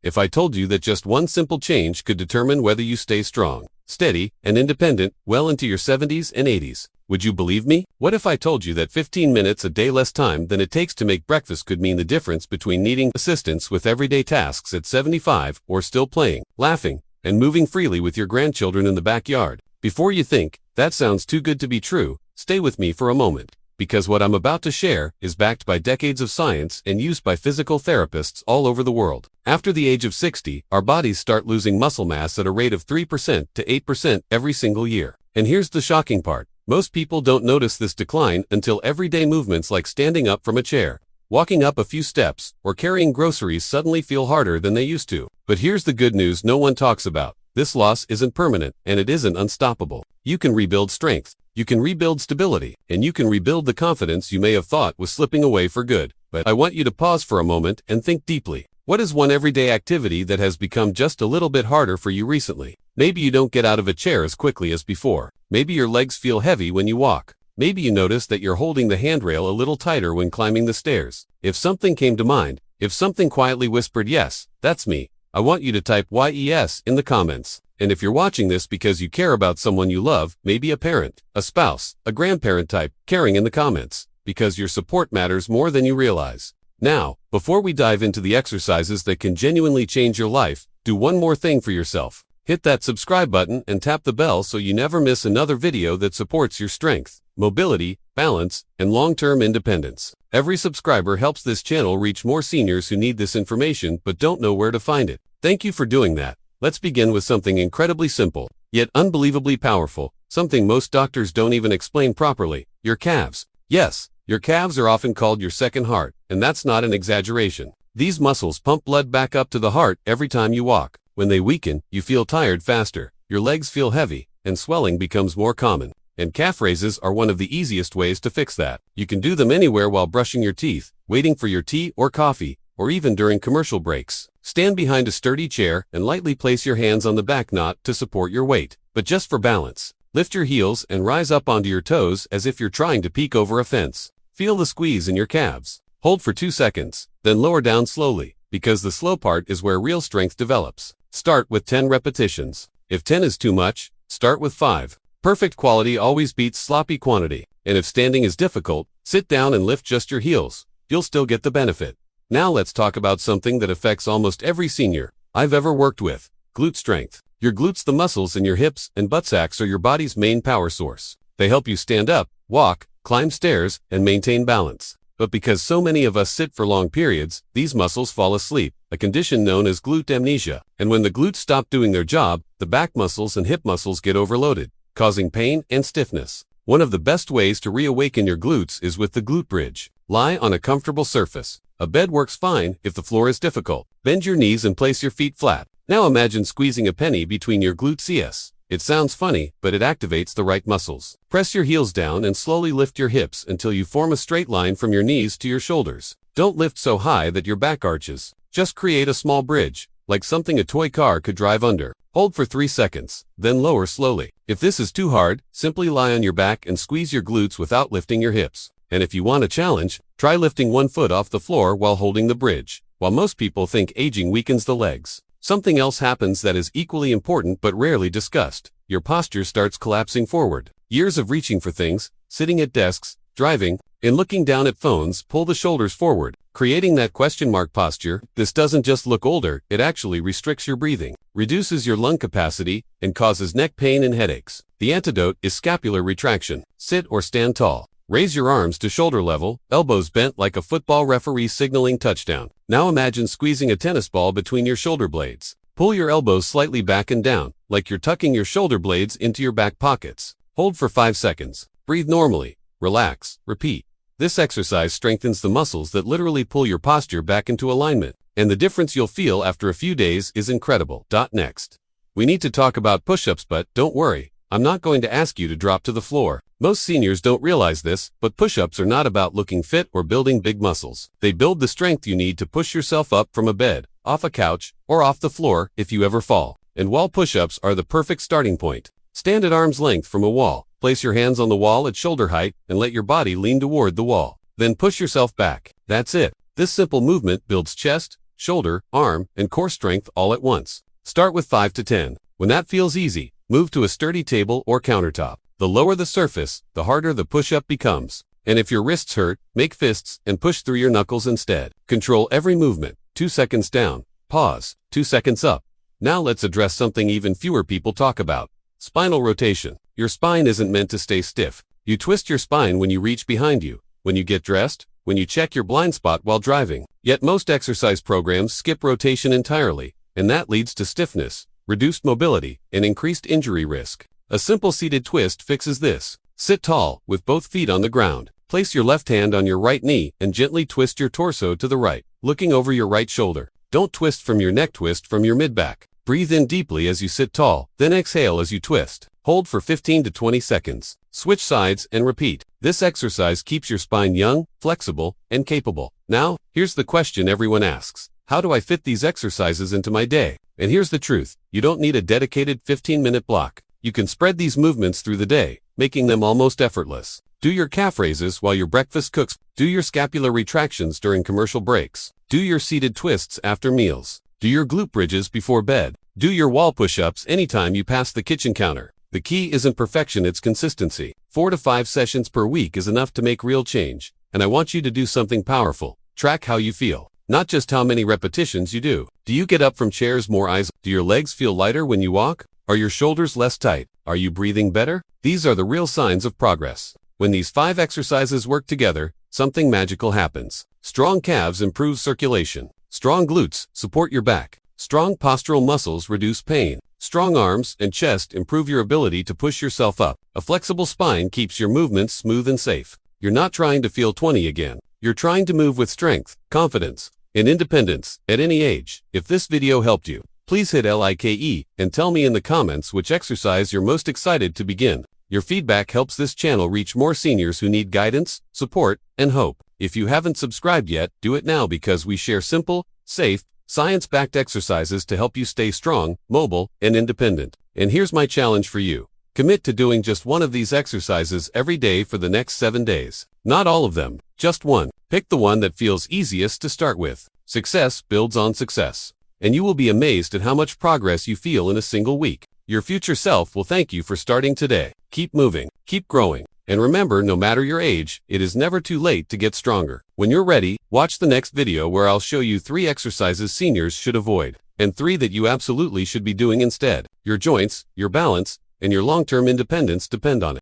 if I told you that just one simple change could determine whether you stay strong, steady, and independent well into your 70s and 80s? Would you believe me? What if I told you that 15 minutes a day less time than it takes to make breakfast could mean the difference between needing assistance with everyday tasks at 75 or still playing, laughing, and moving freely with your grandchildren in the backyard? Before you think, that sounds too good to be true, stay with me for a moment, because what I'm about to share is backed by decades of science and used by physical therapists all over the world. After the age of 60, our bodies start losing muscle mass at a rate of 3% to 8% every single year. And here's the shocking part. Most people don't notice this decline until everyday movements like standing up from a chair, walking up a few steps, or carrying groceries suddenly feel harder than they used to. But here's the good news no one talks about. This loss isn't permanent, and it isn't unstoppable. You can rebuild strength, you can rebuild stability, and you can rebuild the confidence you may have thought was slipping away for good. But I want you to pause for a moment and think deeply. What is one everyday activity that has become just a little bit harder for you recently? Maybe you don't get out of a chair as quickly as before. Maybe your legs feel heavy when you walk. Maybe you notice that you're holding the handrail a little tighter when climbing the stairs. If something came to mind, if something quietly whispered, "Yes, that's me," I want you to type YES in the comments. And if you're watching this because you care about someone you love, maybe a parent, a spouse, a grandparent, type caring in the comments, because your support matters more than you realize. Now, before we dive into the exercises that can genuinely change your life, do one more thing for yourself. Hit that subscribe button and tap the bell so you never miss another video that supports your strength, mobility, balance, and long-term independence. Every subscriber helps this channel reach more seniors who need this information but don't know where to find it. Thank you for doing that. Let's begin with something incredibly simple, yet unbelievably powerful, something most doctors don't even explain properly: your calves. Yes, your calves are often called your second heart, and that's not an exaggeration. These muscles pump blood back up to the heart every time you walk. When they weaken, you feel tired faster, your legs feel heavy, and swelling becomes more common. And calf raises are one of the easiest ways to fix that. You can do them anywhere while brushing your teeth, waiting for your tea or coffee, or even during commercial breaks. Stand behind a sturdy chair and lightly place your hands on the back knot to support your weight. But just for balance, lift your heels and rise up onto your toes as if you're trying to peek over a fence. Feel the squeeze in your calves. Hold for 2 seconds, then lower down slowly, because the slow part is where real strength develops. Start with 10 repetitions. If 10 is too much, start with 5. Perfect quality always beats sloppy quantity. And if standing is difficult, sit down and lift just your heels. You'll still get the benefit. Now let's talk about something that affects almost every senior I've ever worked with: glute strength. Your glutes, the muscles in your hips and buttocks, are your body's main power source. They help you stand up, walk, climb stairs, and maintain balance. But because so many of us sit for long periods, these muscles fall asleep, a condition known as glute amnesia. And when the glutes stop doing their job, the back muscles and hip muscles get overloaded, causing pain and stiffness. One of the best ways to reawaken your glutes is with the glute bridge. Lie on a comfortable surface. A bed works fine if the floor is difficult. Bend your knees and place your feet flat. Now imagine squeezing a penny between your glutes. It sounds funny, but it activates the right muscles. Press your heels down and slowly lift your hips until you form a straight line from your knees to your shoulders. Don't lift so high that your back arches. Just create a small bridge, like something a toy car could drive under. Hold for 3 seconds, then lower slowly. If this is too hard, simply lie on your back and squeeze your glutes without lifting your hips. And if you want a challenge, try lifting one foot off the floor while holding the bridge. While most people think aging weakens the legs, something else happens that is equally important but rarely discussed. Your posture starts collapsing forward. Years of reaching for things, sitting at desks, driving, and looking down at phones pull the shoulders forward, creating that question mark posture. This doesn't just look older, it actually restricts your breathing, reduces your lung capacity, and causes neck pain and headaches. The antidote is scapular retraction. Sit or stand tall. Raise your arms to shoulder level, elbows bent like a football referee signaling touchdown. Now imagine squeezing a tennis ball between your shoulder blades. Pull your elbows slightly back and down, like you're tucking your shoulder blades into your back pockets. Hold for 5 seconds. Breathe normally. Relax. Repeat. This exercise strengthens the muscles that literally pull your posture back into alignment. And the difference you'll feel after a few days is incredible. Next, we need to talk about push-ups, but don't worry, I'm not going to ask you to drop to the floor. Most seniors don't realize this, but push-ups are not about looking fit or building big muscles. They build the strength you need to push yourself up from a bed, off a couch, or off the floor if you ever fall. And wall push-ups are the perfect starting point. Stand at arm's length from a wall, place your hands on the wall at shoulder height, and let your body lean toward the wall. Then push yourself back. That's it. This simple movement builds chest, shoulder, arm, and core strength all at once. Start with 5 to 10. When that feels easy, move to a sturdy table or countertop. The lower the surface, the harder the push-up becomes. And if your wrists hurt, make fists and push through your knuckles instead. Control every movement. 2 seconds down. Pause. 2 seconds up. Now let's address something even fewer people talk about. Spinal rotation. Your spine isn't meant to stay stiff. You twist your spine when you reach behind you, when you get dressed, when you check your blind spot while driving. Yet most exercise programs skip rotation entirely, and that leads to stiffness, reduced mobility, and increased injury risk. A simple seated twist fixes this. Sit tall, with both feet on the ground. Place your left hand on your right knee and gently twist your torso to the right, looking over your right shoulder. Don't twist from your neck, twist from your mid-back. Breathe in deeply as you sit tall, then exhale as you twist. Hold for 15 to 20 seconds. Switch sides and repeat. This exercise keeps your spine young, flexible, and capable. Now, here's the question everyone asks. How do I fit these exercises into my day? And here's the truth. You don't need a dedicated 15-minute block. You can spread these movements through the day, making them almost effortless. Do your calf raises while your breakfast cooks. Do your scapular retractions during commercial breaks. Do your seated twists after meals. Do your glute bridges before bed. Do your wall push-ups anytime you pass the kitchen counter. The key isn't perfection, it's consistency. 4 to 5 sessions per week is enough to make real change. And I want you to do something powerful. Track how you feel, not just how many repetitions you do. Do you get up from chairs more eyes? Do your legs feel lighter when you walk? Are your shoulders less tight? Are you breathing better? These are the real signs of progress. When these 5 exercises work together, something magical happens. Strong calves improve circulation. Strong glutes support your back. Strong postural muscles reduce pain. Strong arms and chest improve your ability to push yourself up. A flexible spine keeps your movements smooth and safe. You're not trying to feel 20 again. You're trying to move with strength, confidence, and independence at any age. If this video helped you, please hit like and tell me in the comments which exercise you're most excited to begin. Your feedback helps this channel reach more seniors who need guidance, support, and hope. If you haven't subscribed yet, do it now because we share simple, safe, science-backed exercises to help you stay strong, mobile, and independent. And here's my challenge for you. Commit to doing just one of these exercises every day for the next 7 days. Not all of them, just one. Pick the one that feels easiest to start with. Success builds on success. And you will be amazed at how much progress you feel in a single week. Your future self will thank you for starting today. Keep moving, keep growing. And remember, no matter your age, it is never too late to get stronger. When you're ready, watch the next video where I'll show you 3 exercises seniors should avoid, and 3 that you absolutely should be doing instead. Your joints, your balance, and your long-term independence depend on it.